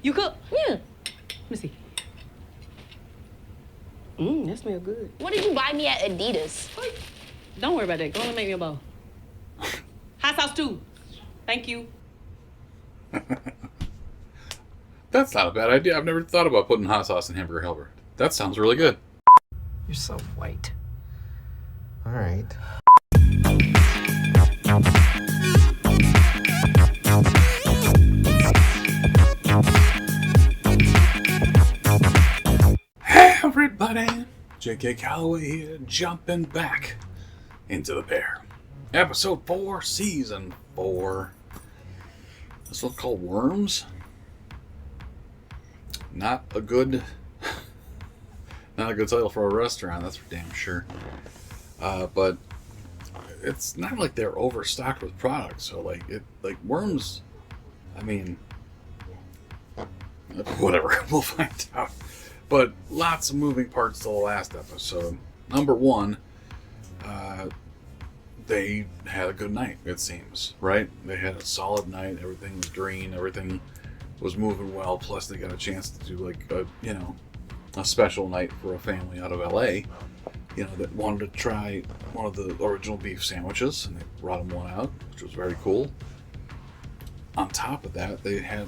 You cook? Yeah. Let me see. That smells good. What did you buy me at Adidas? Don't worry about that. Go and make me a bowl. Hot sauce too. Thank you. That's not a bad idea. I've never thought about putting hot sauce in hamburger helper. That sounds really good. You're so white. All right. Hey everybody! J.K. Calloway here, jumping back into the pair. Episode 4, Season 4. This one called Worms. Not a good title for a restaurant, that's for damn sure. But it's not like they're overstocked with products, so like Worms, I mean, whatever, we'll find out. But lots of moving parts to the last episode. Number one, they had a good night, it seems, right? They had a solid night, everything was green, everything was moving well, plus they got a chance to do like a special night for a family out of LA, that wanted to try one of the original beef sandwiches, and they brought them one out, which was very cool. On top of that, they had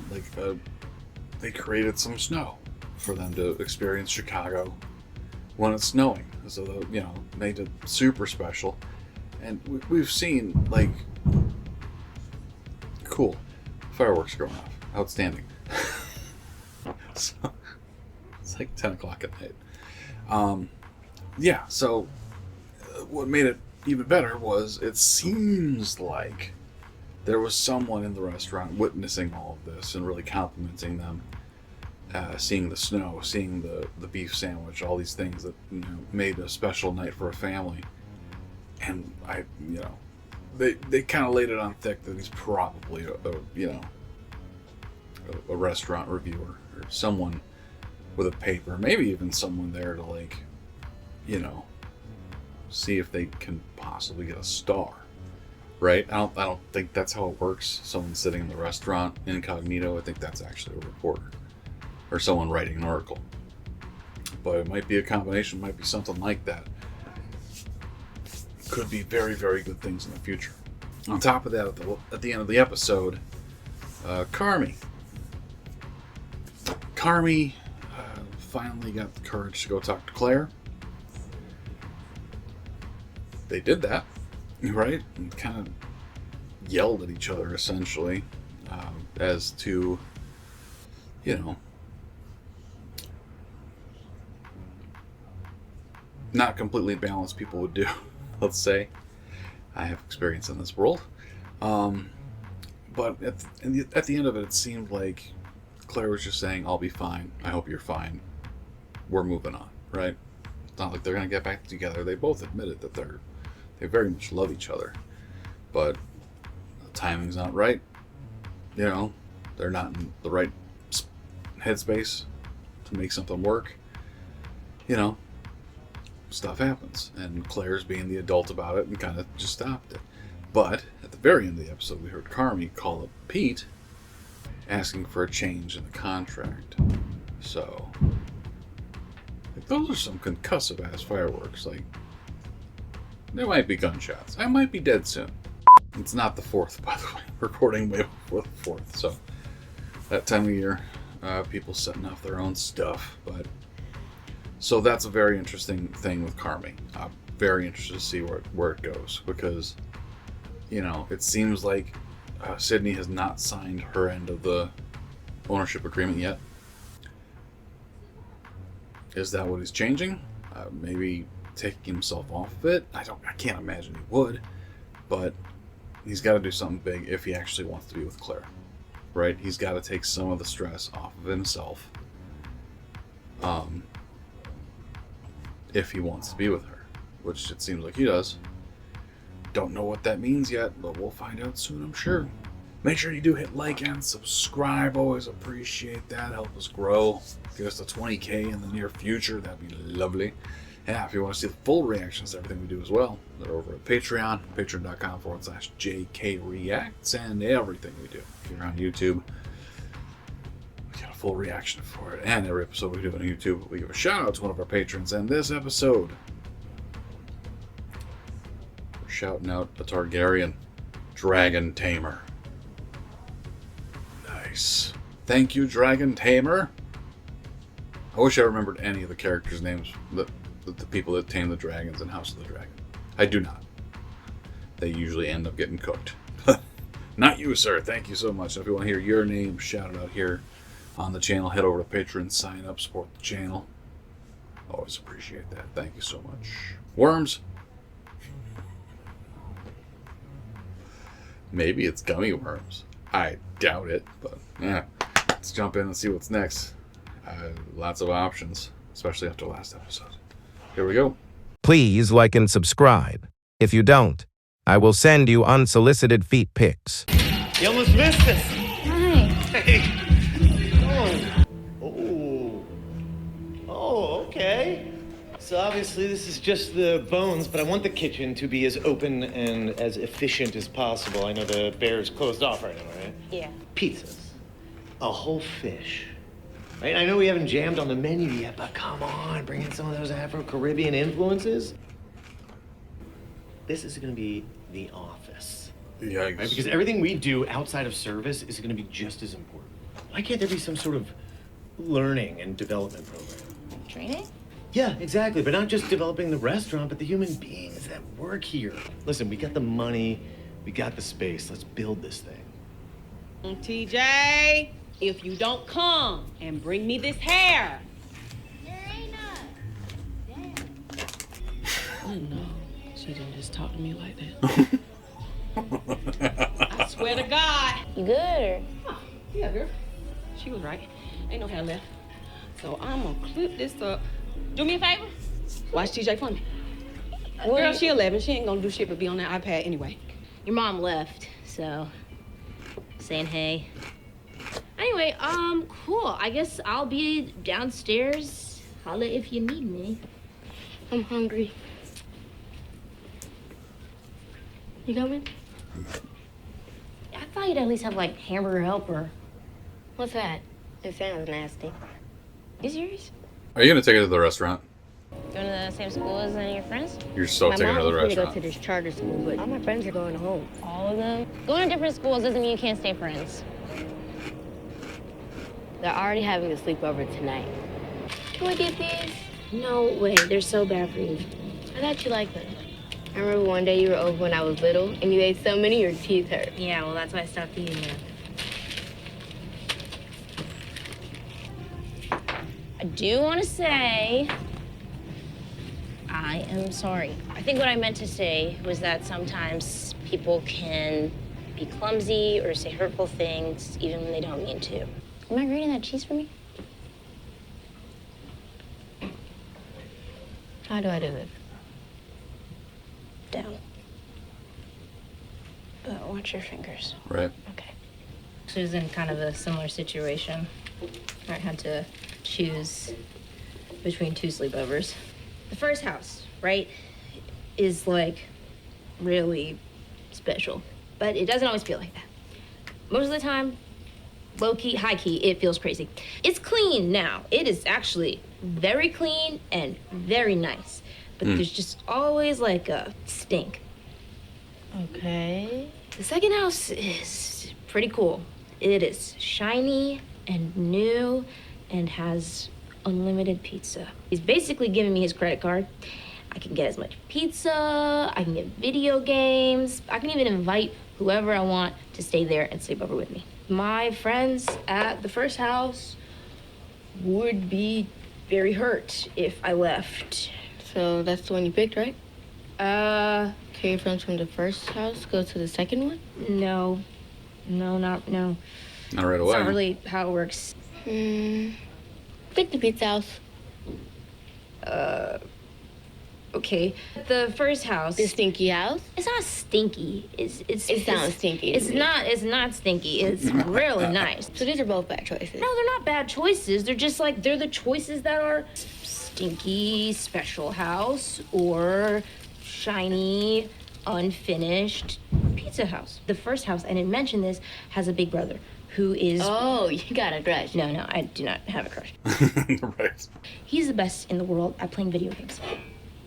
they created some snow for them to experience Chicago when it's snowing, so made it super special. And we've seen cool fireworks going off, outstanding. So it's like 10 o'clock at night. So what made it even better was it seems like there was someone in the restaurant witnessing all of this and really complimenting them. Seeing the snow, seeing the beef sandwich, all these things that made a special night for a family. And they kind of laid it on thick that he's probably a restaurant reviewer or someone with a paper, maybe even someone there to see if they can possibly get a star, right? I don't think that's how it works. Someone sitting in the restaurant incognito. I think that's actually a reporter or someone writing an article. But it might be a combination, might be something like that. Could be very, very good things in the future. On top of that, at the end of the episode, Carmy finally got the courage to go talk to Claire. They did that, right? And kind of yelled at each other, essentially, as to, not completely balanced people would do, let's say. I have experience in this world. But at the end of it seemed like Claire was just saying, I'll be fine. I hope you're fine. We're moving on, right? It's not like they're going to get back together. They both admitted that they very much love each other. But the timing's not right. They're not in the right headspace to make something work. Stuff happens, and Claire's being the adult about it and kind of just stopped it. But at the very end of the episode, we heard Carmy call up Pete asking for a change in the contract. So those are some concussive ass fireworks. There might be gunshots. I might be dead soon. It's not the 4th, by the way. Recording way before the 4th, so that time of year, people setting off their own stuff. So that's a very interesting thing with Carmy. I'm very interested to see where it goes, because, it seems like Sydney has not signed her end of the ownership agreement yet. Is that what he's changing? Maybe taking himself off of it? I can't imagine he would, but he's got to do something big if he actually wants to be with Claire, right? He's got to take some of the stress off of himself. If he wants to be with her, which it seems like he does. Don't know what that means yet, but we'll find out soon, I'm sure. Make sure you do hit like and subscribe. Always appreciate that. Help us grow. Get us to 20K in the near future. That'd be lovely. Yeah, if you want to see the full reactions to everything we do as well, they're over at Patreon, patreon.com/JKReacts, and everything we do. If you're on YouTube, we get a full reaction for it. And every episode we do on YouTube, we give a shout out to one of our patrons. And this episode, we're shouting out a Targaryen Dragon Tamer. Nice. Thank you, Dragon Tamer. I wish I remembered any of the characters' names, the people that tame the dragons in House of the Dragon. I do not. They usually end up getting cooked. Not you, sir. Thank you so much. If you want to hear your name shouted out here on the channel, head over to Patreon, sign up, support the channel. Always appreciate that. Thank you so much. Worms. Maybe it's gummy worms. I doubt it, but yeah. Let's jump in and see what's next. Lots of options, especially after last episode. Here we go. Please like and subscribe. If you don't, I will send you unsolicited feet pics. You almost missed us. Hi. Hey. Oh, okay. So obviously this is just the bones, but I want the kitchen to be as open and as efficient as possible. I know the bear is closed off right now, right? Yeah. Pizzas. A whole fish. Right? I know we haven't jammed on the menu yet, but come on, bring in some of those Afro-Caribbean influences. This is going to be the office. Yikes. Right? Because everything we do outside of service is going to be just as important. Why can't there be some sort of learning and development program? Training? Yeah, exactly. But not just developing the restaurant, but the human beings that work here. Listen, we got the money, we got the space. Let's build this thing. TJ, if you don't come and bring me this hair. There ain't none. Damn. Oh no, she didn't just talk to me like that. I swear to God. You good or? Oh, yeah, girl. She was right. Ain't no hair left. So I'm gonna clip this up. Do me a favor. Watch TJ for me. Girl, she 11. She ain't gonna do shit but be on that iPad anyway. Your mom left, so saying hey. Anyway, cool. I guess I'll be downstairs. Holla if you need me. I'm hungry. You coming? I thought you'd at least have like hamburger helper. What's that? It sounds nasty. You serious? Are you going to take it to the restaurant? Going to the same school as any of your friends? You're so taking it to the to restaurant. go to this charter school, but all my friends are going home. All of them? Going to different schools doesn't mean you can't stay friends. They're already having a sleepover tonight. Can we get these? No way, they're so bad for you. I thought you liked them. I remember one day you were over when I was little, and you ate so many your teeth hurt. Yeah, well, that's why I stopped eating them. I do want to say, I am sorry. I think what I meant to say was that sometimes people can be clumsy or say hurtful things even when they don't mean to. Am I grating that cheese for me? How do I do it? Down. But watch your fingers. Right. Okay. She was in kind of a similar situation. I had to choose between two sleepovers. The first house, right, is like really special, but it doesn't always feel like that. Most of the time, low key, high key, it feels crazy. It's clean now. It is actually very clean and very nice, but there's just always like a stink. Okay. The second house is pretty cool. It is shiny and new and has unlimited pizza. He's basically giving me his credit card. I can get as much pizza, I can get video games, I can even invite whoever I want to stay there and sleep over with me. My friends at the first house would be very hurt if I left. So that's the one you picked, right? Can your friends from the first house go to the second one? No. No. Not right It's away. not really how it works. Pick the pizza house. Okay. The first house. The stinky house? It's not stinky. It sounds stinky. It's not stinky. It's really nice. So these are both bad choices. No, they're not bad choices. They're just like, they're the choices that are stinky special house or shiny, unfinished pizza house. The first house, I didn't mention this, has a big brother who is... Oh, you got a crush. No, I do not have a crush. Right. He's the best in the world at playing video games.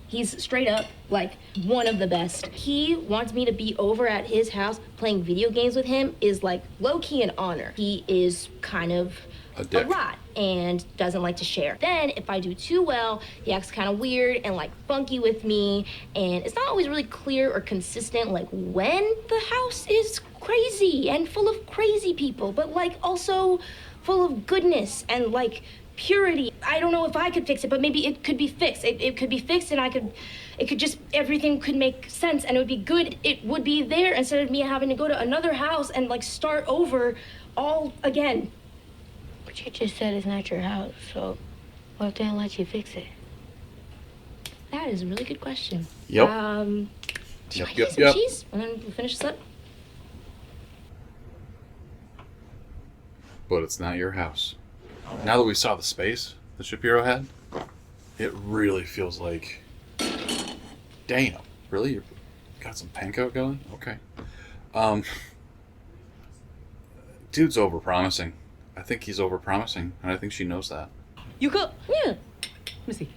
He's straight up, like, one of the best. He wants me to be over at his house playing video games with him is, like, low-key an honor. He is kind of a lot and doesn't like to share. Then, if I do too well, he acts kind of weird and, like, funky with me. And it's not always really clear or consistent, like, when the house is crazy and full of crazy people, but, like, also full of goodness and, like, purity. I don't know if I could fix it, but maybe it could be fixed. It could be fixed and it could just, everything could make sense and it would be good. It would be there instead of me having to go to another house and like start over all again. But you just said it's not your house, so what if they don't let you fix it? That is a really good question. Yep. Do you want to get some cheese? And then we'll finish this up. But it's not your house. Now that we saw the space that Shapiro had, it really feels like, damn, really? You got some panko going? Okay. Dude's overpromising. I think he's overpromising, and I think she knows that. You cook? Yeah. Let me see.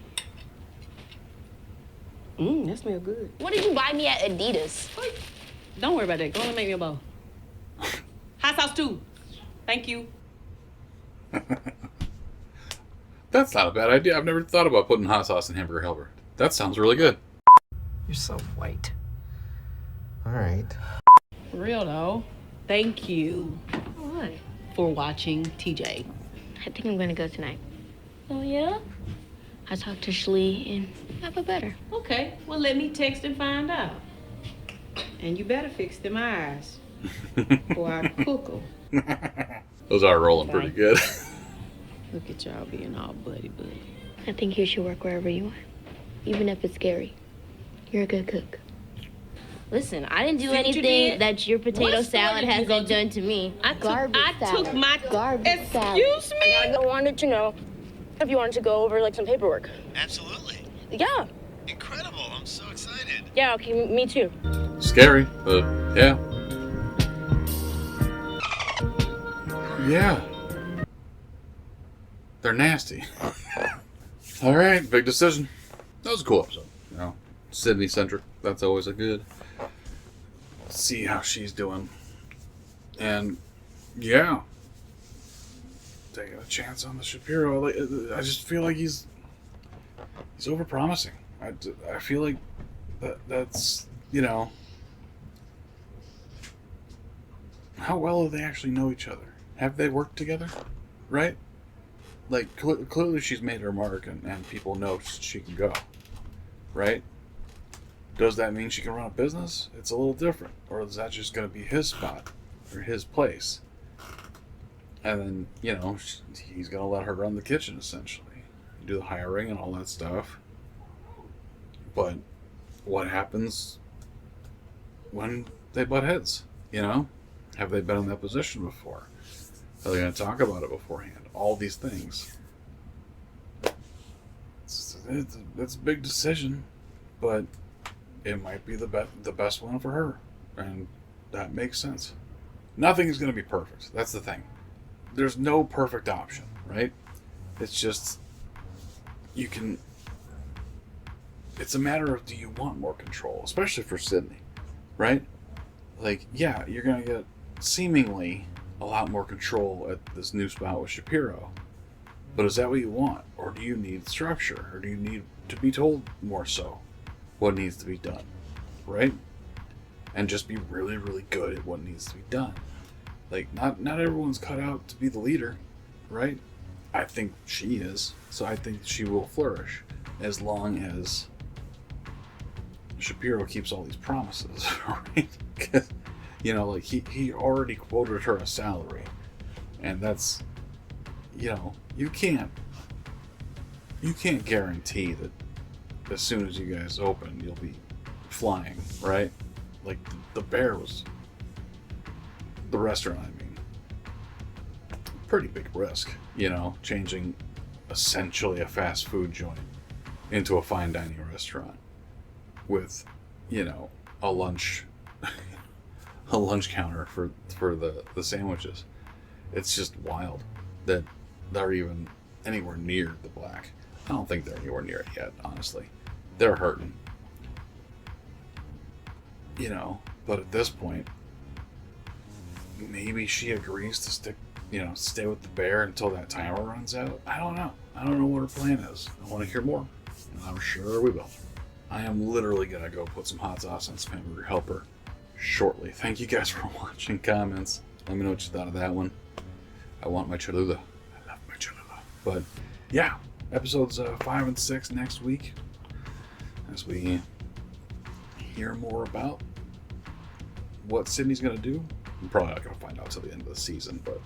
That smells good. What did you buy me at Adidas? Don't worry about that. Go and make me a bowl. Hot sauce too. Thank you. That's not a bad idea. I've never thought about putting hot sauce in hamburger helper. That sounds really good. You're so white. All right. For real though. Thank you What? for watching TJ. I think I'm gonna go tonight. Oh, yeah? I talked to Shlee and I feel better. Okay, well let me text and find out. And you better fix them eyes or I cook them. Those are rolling pretty good. Look at y'all being all buddy-buddy. I think you should work wherever you want, even if it's scary. You're a good cook. Listen, I didn't do See what you anything did? that your potato What store salad did you go hasn't to? done to me. I took my... Garbage salad. Excuse me? I wanted to know if you wanted to go over, like, some paperwork. Absolutely. Yeah. Incredible. I'm so excited. Yeah, okay, me too. Scary, but yeah. Yeah. They're nasty. All right, big decision. That was a cool episode. You know, Sydney-centric. That's always a good. See how she's doing. And, yeah. Taking a chance on the Shapiro. I just feel like he's overpromising. I feel like that's, you know... How well do they actually know each other? Have they worked together? Right? Like, clearly she's made her mark and people know she can go. Right? Does that mean she can run a business? It's a little different. Or is that just going to be his spot? Or his place? And then, you know, he's going to let her run the kitchen, essentially. Do the hiring and all that stuff. But what happens when they butt heads? You know? Have they been in that position before? Are they going to talk about it beforehand? All these things. It's a big decision, but it might be the best one for her, and that makes sense. Nothing is going to be perfect. That's the thing. There's no perfect option, right? It's just it's a matter of, do you want more control, especially for Sydney, right? Like, yeah, you're going to get seemingly a lot more control at this new spot with Shapiro. But is that what you want? Or do you need structure? Or do you need to be told more so what needs to be done? Right? And just be really, really good at what needs to be done. Like, not everyone's cut out to be the leader, right? I think she is. So I think she will flourish as long as Shapiro keeps all these promises, right? 'Cause, you know, like, he already quoted her a salary. And that's, you know, you can't guarantee that as soon as you guys open, you'll be flying, right? Like, the Bear was, the restaurant, I mean, pretty big risk, you know, changing essentially a fast food joint into a fine dining restaurant with, you know, a lunch counter for the sandwiches. It's just wild that they're even anywhere near the black. I don't think they're anywhere near it yet, honestly. They're hurting. You know, but at this point, maybe she agrees to stay with the bear until that timer runs out. I don't know. I don't know what her plan is. I want to hear more, and I'm sure we will. I am literally going to go put some hot sauce on some hamburger helper shortly. Thank you guys for watching. Comments. Let me know what you thought of that one. I want my Cholula. I love my Cholula. But yeah, episodes 5 and 6 next week as we hear more about what Sydney's going to do. I'm probably not going to find out till the end of the season, but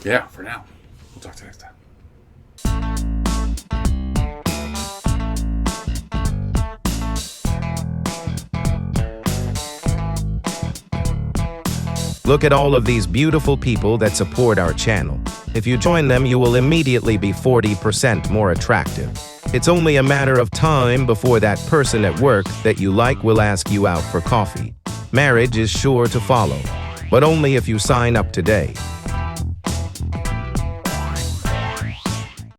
yeah, for now, we'll talk to you next time. Look at all of these beautiful people that support our channel. If you join them, you will immediately be 40% more attractive. It's only a matter of time before that person at work that you like will ask you out for coffee. Marriage is sure to follow, but only if you sign up today.